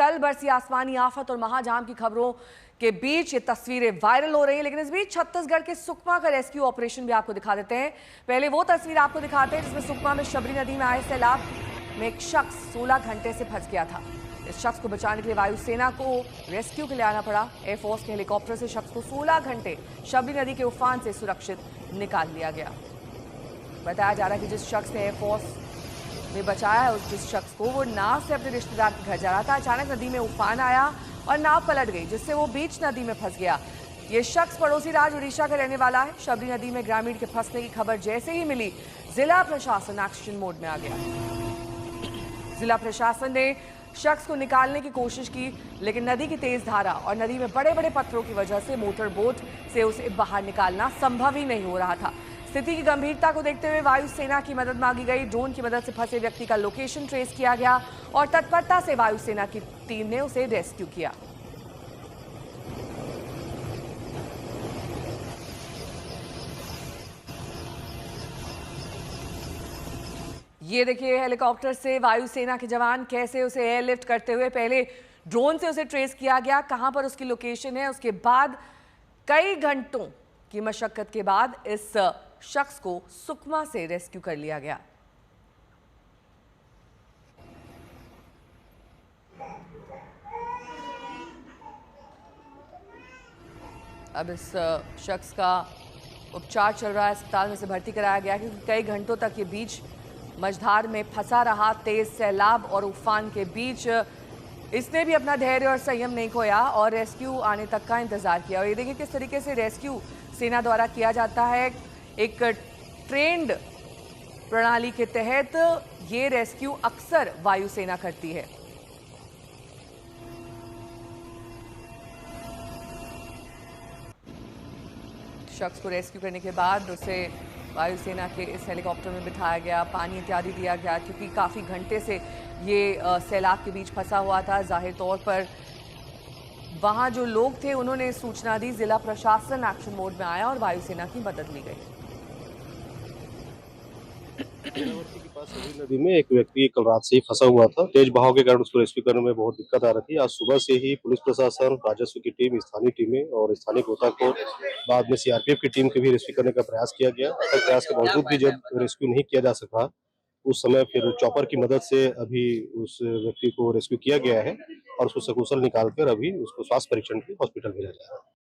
कल बरसी आसमानी आफत और महाजाम की खबरों के बीच ये तस्वीरें वायरल हो रही हैं, लेकिन इस बीच छत्तीसगढ़ के सुकमा का रेस्क्यू ऑपरेशन भी आपको दिखा देते हैं। पहले वो तस्वीर आपको दिखाते हैं जिसमें सुकमा में शबरी नदी में आए सैलाब में एक शख्स 16 घंटे से फंस गया था। इस शख्स को बचाने के लिए वायुसेना को रेस्क्यू के लिए आना पड़ा। एयरफोर्स के हेलीकॉप्टर से शख्स को 16 घंटे शबरी नदी के उफान से सुरक्षित निकाल लिया गया। बताया जा रहा है कि जिस शख्स ने एयरफोर्स ने बचाया है, उस जिस शख्स को, वो नाव से अपने रिश्तेदार के घर जा रहा था। अचानक नदी में उफान आया और नाव पलट गई, जिससे वो बीच नदी में फंस गया। ये शख्स पड़ोसी राज्य उड़ीसा का रहने वाला है। शबरी नदी में ग्रामीण के फंसने की खबर जैसे ही मिली, जिला प्रशासन एक्शन मोड में आ गया। जिला प्रशासन ने शख्स को निकालने की कोशिश की, लेकिन नदी की तेज धारा और नदी में बड़े बड़े पत्थरों की वजह से मोटर बोट से उसे बाहर निकालना संभव ही नहीं हो रहा था। स्थिति की गंभीरता को देखते हुए वायुसेना की मदद मांगी गई। ड्रोन की मदद से फंसे व्यक्ति का लोकेशन ट्रेस किया गया और तत्परता से वायुसेना की टीम ने उसे रेस्क्यू किया। ये देखिए हेलीकॉप्टर से वायुसेना के जवान कैसे उसे एयरलिफ्ट करते हुए, पहले ड्रोन से उसे ट्रेस किया गया कहां पर उसकी लोकेशन है। उसके बाद कई घंटों की मशक्कत के बाद इस शख्स को सुकमा से रेस्क्यू कर लिया गया। अब इस शख्स का उपचार चल रहा है, अस्पताल में से भर्ती कराया गया क्योंकि कई घंटों तक ये बीच मझधार में फंसा रहा। तेज सैलाब और उफान के बीच इसने भी अपना धैर्य और संयम नहीं खोया और रेस्क्यू आने तक का इंतजार किया। और ये देखिए किस तरीके से रेस्क्यू सेना द्वारा किया जाता है। एक ट्रेंड प्रणाली के तहत ये रेस्क्यू अक्सर वायुसेना करती है। शख्स को रेस्क्यू करने के बाद उसे वायुसेना के इस हेलीकॉप्टर में बिठाया गया, पानी इत्यादि दिया गया क्योंकि काफ़ी घंटे से ये सैलाब के बीच फंसा हुआ था। जाहिर तौर पर वहाँ जो लोग थे उन्होंने सूचना दी, जिला प्रशासन एक्शन मोड में आया और वायुसेना की मदद ली गई। के पास सभी नदी में एक व्यक्ति कल रात से ही फंसा हुआ था। तेज बहाव के कारण उसको रेस्क्यू करने में बहुत दिक्कत आ रही थी। आज सुबह से ही पुलिस प्रशासन, राजस्व की टीम, स्थानीय टीमें और स्थानीय गोताखोर, बाद में सीआरपीएफ की टीम के भी रेस्क्यू करने का प्रयास किया गया। प्रयास के बावजूद भी जब रेस्क्यू नहीं किया जा सका, उस समय फिर चॉपर की मदद से अभी उस व्यक्ति को रेस्क्यू किया गया है और उसको सकुशल निकालकर अभी उसको स्वास्थ्य परीक्षण के लिए हॉस्पिटल भेजा जा रहा है।